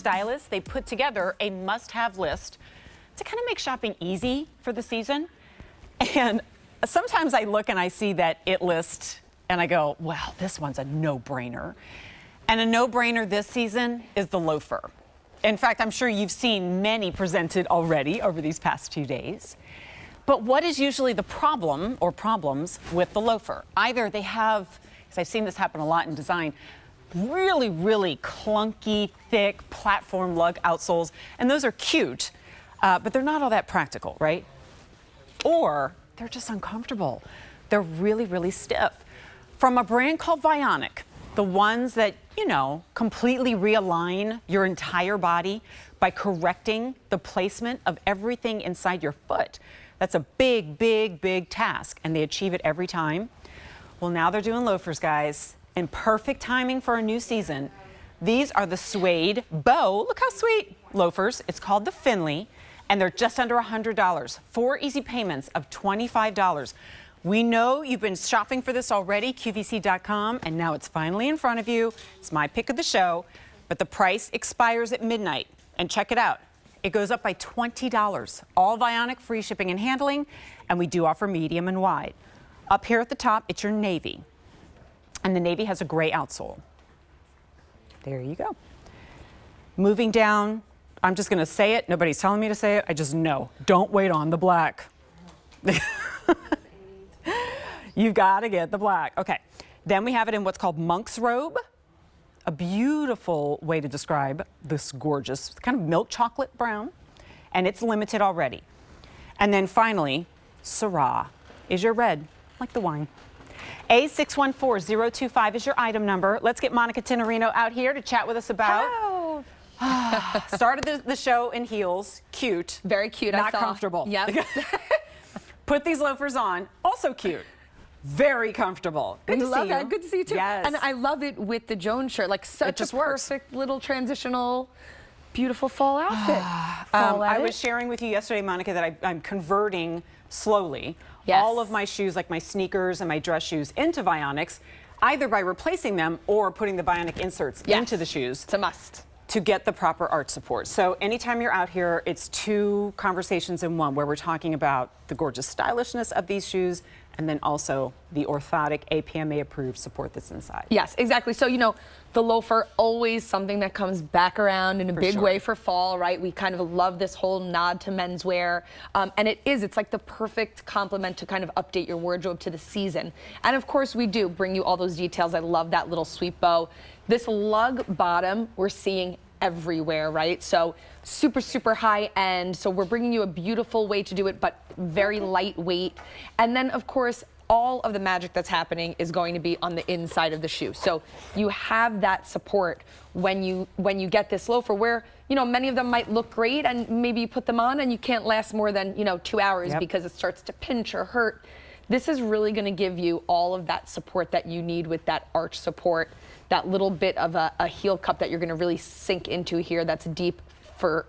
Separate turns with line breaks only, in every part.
stylists, they put together a must-have list to kind of make shopping easy for the season. And sometimes I look and I see that it list and I go, wow, this one's a no-brainer. And a no-brainer this season is the loafer. In fact, I'm sure you've seen many presented already over these past 2 days. But what is usually the problem or problems with the loafer? Either they have, because I've seen this happen a lot in design, really, really clunky, thick platform lug outsoles, and those are cute, but they're not all that practical, right? Or they're just uncomfortable. They're really, really stiff. From a brand called Vionic, the ones that, you know, completely realign your entire body by correcting the placement of everything inside your foot. That's a big, big, big task, and they achieve it every time. Well, now they're doing loafers, guys, in perfect timing for a new season. These are the suede bow, look how sweet, loafers. It's called the Finley, and they're just under $100. 4 easy payments of $25. We know you've been shopping for this already, QVC.com, and now it's finally in front of you. It's my pick of the show, but the price expires at midnight. And check it out. It goes up by $20. All Vionic, free shipping and handling, and we do offer medium and wide. Up here at the top, it's your navy. And the navy has a gray outsole. There you go. Moving down, I'm just going to say it. Nobody's telling me to say it. I just know. Don't wait on the black. You've got to get the black. Okay. Then we have it in what's called monk's robe. A beautiful way to describe this gorgeous kind of milk chocolate brown. And it's limited already. And then finally, Syrah is your red, like the wine. A614025 is your item number. Let's get Monica Tenorino out here to chat with us about. Hello. Started the show in heels. Cute.
Very cute.
Not comfortable.
Yep.
Put these loafers on. Also cute. Very comfortable. Good to see you.
Love that. Good to see you too.
Yes.
And I love it with the Jones shirt. Like such a perfect little transitional, beautiful fall outfit.
I was sharing with you yesterday, Monica, that I'm converting slowly all of my shoes, like my sneakers and my dress shoes, into Vionics, either by replacing them or putting the Vionic inserts into the shoes.
It's a must.
To get the proper arch support. So anytime you're out here, it's 2 conversations in one, where we're talking about the gorgeous stylishness of these shoes and then also the orthotic APMA approved support that's inside.
Yes, exactly. So, you know, the loafer, always something that comes back around in a big way for fall, right? We kind of love this whole nod to menswear. And it's like the perfect complement to kind of update your wardrobe to the season. And of course we do bring you all those details. I love that little sweep bow. This lug bottom we're seeing everywhere, right? So super, super high end. So we're bringing you a beautiful way to do it, but very lightweight. And then of course, all of the magic that's happening is going to be on the inside of the shoe. So you have that support when you get this loafer, where, you know, many of them might look great and maybe you put them on and you can't last more than, you know, 2 hours because it starts to pinch or hurt. This is really going to give you all of that support that you need with that arch support, that little bit of a heel cup that you're going to really sink into here that's deep for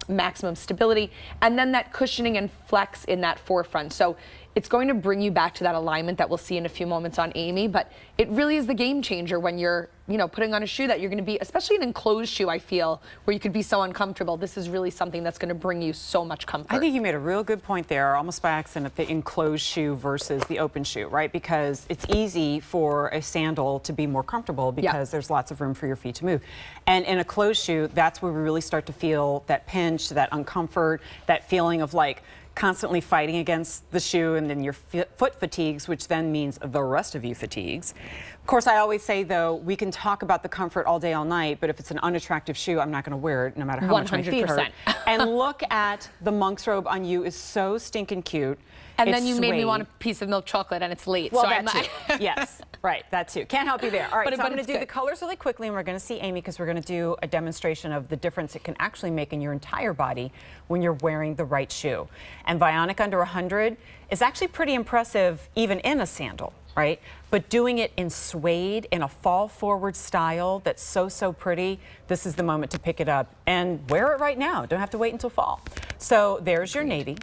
maximum stability, and then that cushioning and flex in that forefront. So it's going to bring you back to that alignment that we'll see in a few moments on Amy, but it really is the game changer when you're, you know, putting on a shoe that you're going to be, especially an enclosed shoe, I feel, where you could be so uncomfortable. This is really something that's going to bring you so much comfort.
I think you made a real good point there, almost by accident, the enclosed shoe versus the open shoe, right? Because it's easy for a sandal to be more comfortable because there's lots of room for your feet to move. And in a closed shoe, that's where we really start to feel that pinch, that uncomfort, that feeling of like constantly fighting against the shoe, and then your foot fatigues, which then means the rest of you fatigues. Of course, I always say, though, we can talk about the comfort all day, all night, but if it's an unattractive shoe, I'm not going to wear it no matter how much my feet hurt. And look at the monk's robe on you, is so stinking cute.
And then you made me want a piece of milk chocolate, and it's late.
Well,
so
that too. Yes, right, that too. Can't help you there. All right, so I'm going to do the colors really quickly, and we're going to see Amy, because we're going to do a demonstration of the difference it can actually make in your entire body when you're wearing the right shoe. And Vionic under 100 is actually pretty impressive even in a sandal, right? But doing it in suede, in a fall-forward style that's so, so pretty, this is the moment to pick it up and wear it right now. Don't have to wait until fall. So there's your navy.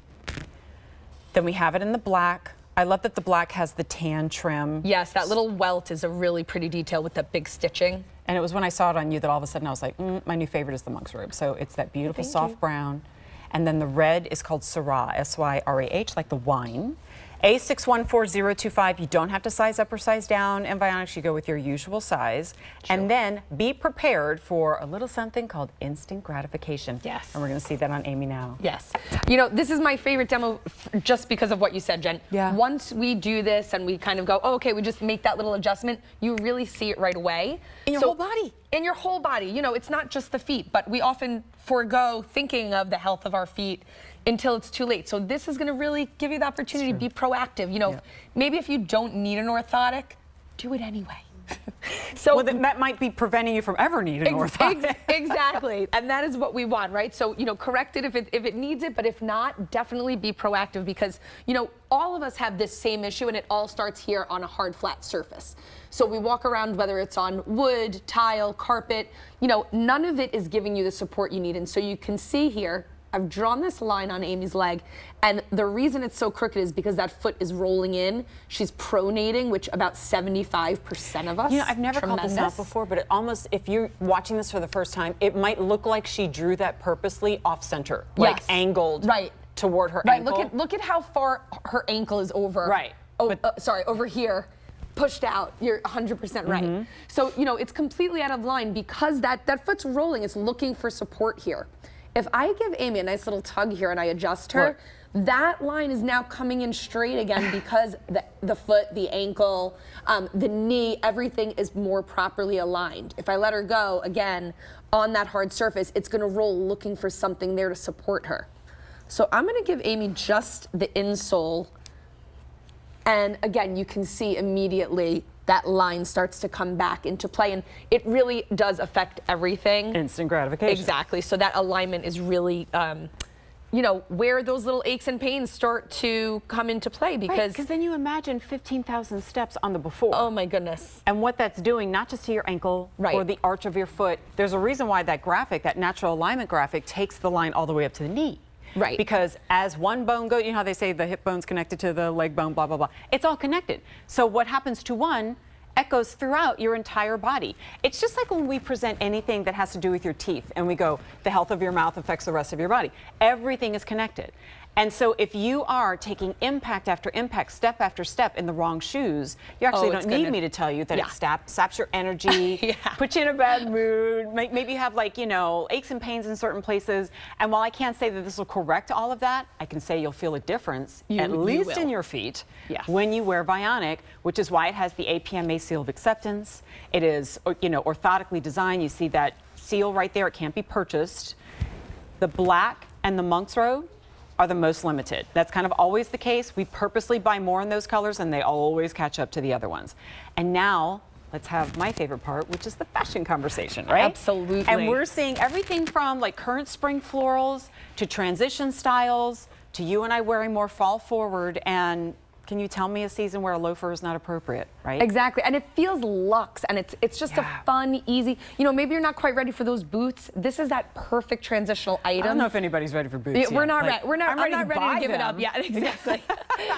Then we have it in the black I love that the black has the tan trim.
Yes, that little welt is a really pretty detail with that big stitching.
And it was when I saw it on you that all of a sudden I was like, my new favorite is the monk's robe. So it's that beautiful soft brown. And then the red is called Syrah, S-Y-R-A-H, like the wine. A614025, you don't have to size up or size down in Vionic, you go with your usual size. Sure. And then be prepared for a little something called instant gratification.
Yes.
And we're gonna see that on Amy now.
Yes. You know, this is my favorite demo just because of what you said, Jen.
Yeah.
Once we do this and we kind of go, oh, okay, we just make that little adjustment, you really see it right away.
In your whole body.
In your whole body. You know, it's not just the feet, but we often forego thinking of the health of our feet until it's too late. So this is going to really give you the opportunity to be proactive. You know, maybe if you don't need an orthotic, do it anyway. So
well, that might be preventing you from ever needing an orthotic.
Exactly, and that is what we want, right? So, you know, correct it if it needs it, but if not, definitely be proactive because, you know, all of us have this same issue and it all starts here on a hard, flat surface. So we walk around, whether it's on wood, tile, carpet, you know, none of it is giving you the support you need. And so you can see here, I've drawn this line on Amy's leg, and the reason it's so crooked is because that foot is rolling in. She's pronating, which about 75% of us.
You know, I've never called this out before, but it almost, if you're watching this for the first time, it might look like she drew that purposely off center, like angled toward her ankle.
Look at how far her ankle is over.
Right.
Oh, sorry, over here. Pushed out. You're 100% right. So, you know, it's completely out of line because that foot's rolling. It's looking for support here. If I give Amy a nice little tug here and I adjust her, that line is now coming in straight again because the foot, the ankle, the knee, everything is more properly aligned. If I let her go, again, on that hard surface, it's going to roll looking for something there to support her. So I'm going to give Amy just the insole. And again, you can see immediately that line starts to come back into play, and it really does affect everything.
Instant gratification.
Exactly. So that alignment is really, you know, where those little aches and pains start to come into play because
then you imagine 15,000 steps on the before.
Oh my goodness.
And what that's doing, not just to your ankle or the arch of your foot. There's a reason why that graphic, that natural alignment graphic, takes the line all the way up to the knee.
Right.
Because as one bone goes, you know how they say the hip bone's connected to the leg bone, blah, blah, blah. It's all connected. So what happens to one echoes throughout your entire body. It's just like when we present anything that has to do with your teeth and we go, the health of your mouth affects the rest of your body. Everything is connected. And so if you are taking impact after impact, step after step in the wrong shoes, you actually don't need me to tell you that it saps your energy, puts you in a bad mood, maybe you have like, you know, aches and pains in certain places. And while I can't say that this will correct all of that, I can say you'll feel a difference, at least in your feet, when you wear Vionic, which is why it has the APMA seal of acceptance. It is, you know, orthotically designed. You see that seal right there. It can't be purchased. The black and the monk's robe are the most limited. That's kind of always the case. We purposely buy more in those colors and they always catch up to the other ones. And now let's have my favorite part, which is the fashion conversation, right?
Absolutely.
And we're seeing everything from like current spring florals to transition styles to you and I wearing more fall forward. And can you tell me a season where a loafer is not appropriate, right?
Exactly, and it feels luxe, and it's just a fun, easy, you know, maybe you're not quite ready for those boots. This is that perfect transitional item.
I don't know if anybody's ready for boots yet.
We're not
like,
ready. I'm not ready to give it up yet. Exactly.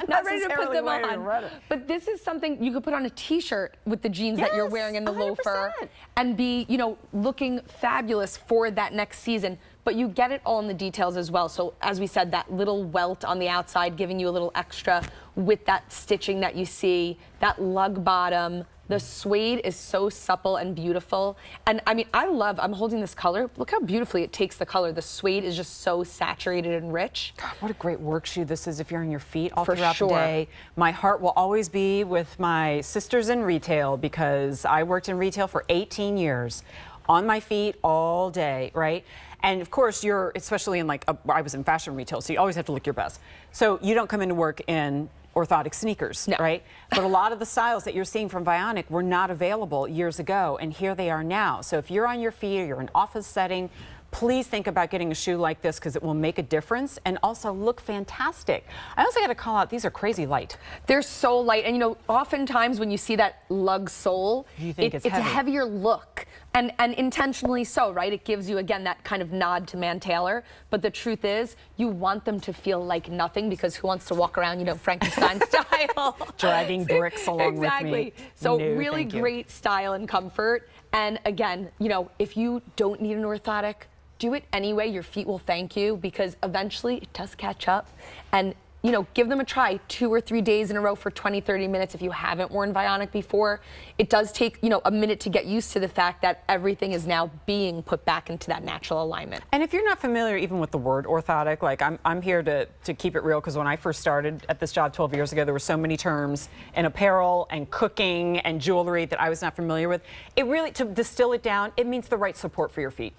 Not ready to put them on. But this is something you could put on a t-shirt with the jeans that you're wearing in the
100%.
loafer and be, you know, looking fabulous for that next season. But you get it all in the details as well. So as we said, that little welt on the outside giving you a little extra with that stitching that you see, that lug bottom. The suede is so supple and beautiful. And I mean, I'm holding this color. Look how beautifully it takes the color. The suede is just so saturated and rich.
God, what a great work shoe this is if you're on your feet all throughout the day. My heart will always be with my sisters in retail because I worked in retail for 18 years. On my feet all day, right? And of course, you're, especially in like, I was in fashion retail, so you always have to look your best. So you don't come into work in orthotic sneakers, right? But a lot of the styles that you're seeing from Vionic were not available years ago, and here they are now. So if you're on your feet or you're in an office setting, please think about getting a shoe like this because it will make a difference and also look fantastic. I also got to call out, these are crazy light.
They're so light, and you know, oftentimes when you see that lug sole,
you think it's
a heavier look. And intentionally so, right? It gives you, again, that kind of nod to Man Taylor. But the truth is, you want them to feel like nothing, because who wants to walk around, you know, Frankenstein style?
Dragging bricks along with me.
So
No,
really
thank you.
great style and comfort. And again, you know, if you don't need an orthotic, do it anyway. Your feet will thank you, because eventually it does catch up. And you know, give them a try 2 or 3 days in a row for 20, 30 minutes if you haven't worn Vionic before. It does take, you know, a minute to get used to the fact that everything is now being put back into that natural alignment.
And if you're not familiar even with the word orthotic, like I'm here to keep it real, because when I first started at this job 12 years ago, there were so many terms in apparel and cooking and jewelry that I was not familiar with. It really, to distill it down, it means the right support for your feet.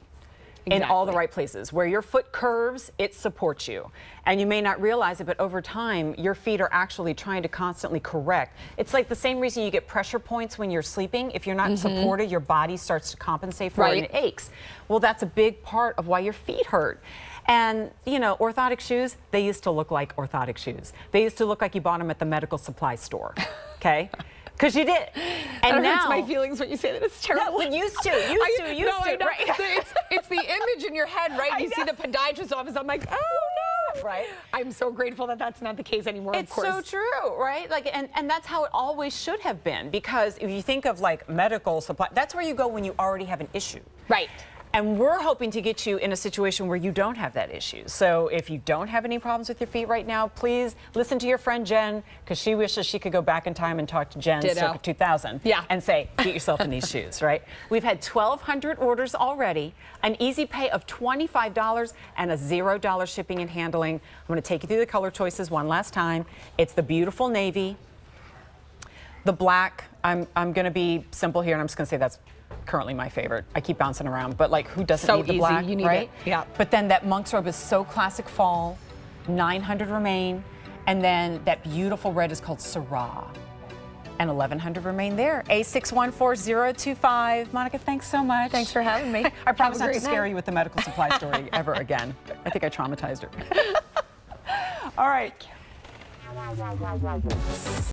In all the right places. Where your foot curves, it supports you. And you may not realize it, but over time, your feet are actually trying to constantly correct. It's like the same reason you get pressure points when you're sleeping. If you're not supported, your body starts to compensate for it and it aches. Well, that's a big part of why your feet hurt. And, you know, orthotic shoes, they used to look like orthotic shoes. They used to look like you bought them at the medical supply store, okay? Because you did. And now,
hurts my feelings when you say that. It's terrible.
No, it used to,
I know.
right?
It's the image in your head, right? You see the podiatrist's office, I'm like, oh no.
Right.
I'm so grateful that that's not the case anymore,
It's
of course.
so true, right? Like, and that's how it always should have been, because if you think of like medical supply, that's where you go when you already have an issue.
Right.
And we're hoping to get you in a situation where you don't have that issue. So if you don't have any problems with your feet right now, please listen to your friend Jen, because she wishes she could go back in time and talk to Jen circa 2000 and say, get yourself in these shoes, right? We've had 1,200 orders already, an easy pay of $25 and a $0 shipping and handling. I'm going to take you through the color choices one last time. It's the beautiful navy, the black. I'm going to be simple here, and I'm just going to say that's currently my favorite. I keep bouncing around, but like, who doesn't need the black,
you need
right?
it. Yeah.
But then that monk's robe is so classic fall. 900 remain, and then that beautiful red is called Syrah, and 1,100 remain there. A614025. Monica, thanks so much.
Thanks for having me.
I promise not to
great
scare
night.
you with the medical supply story ever again. I think I traumatized her. All right.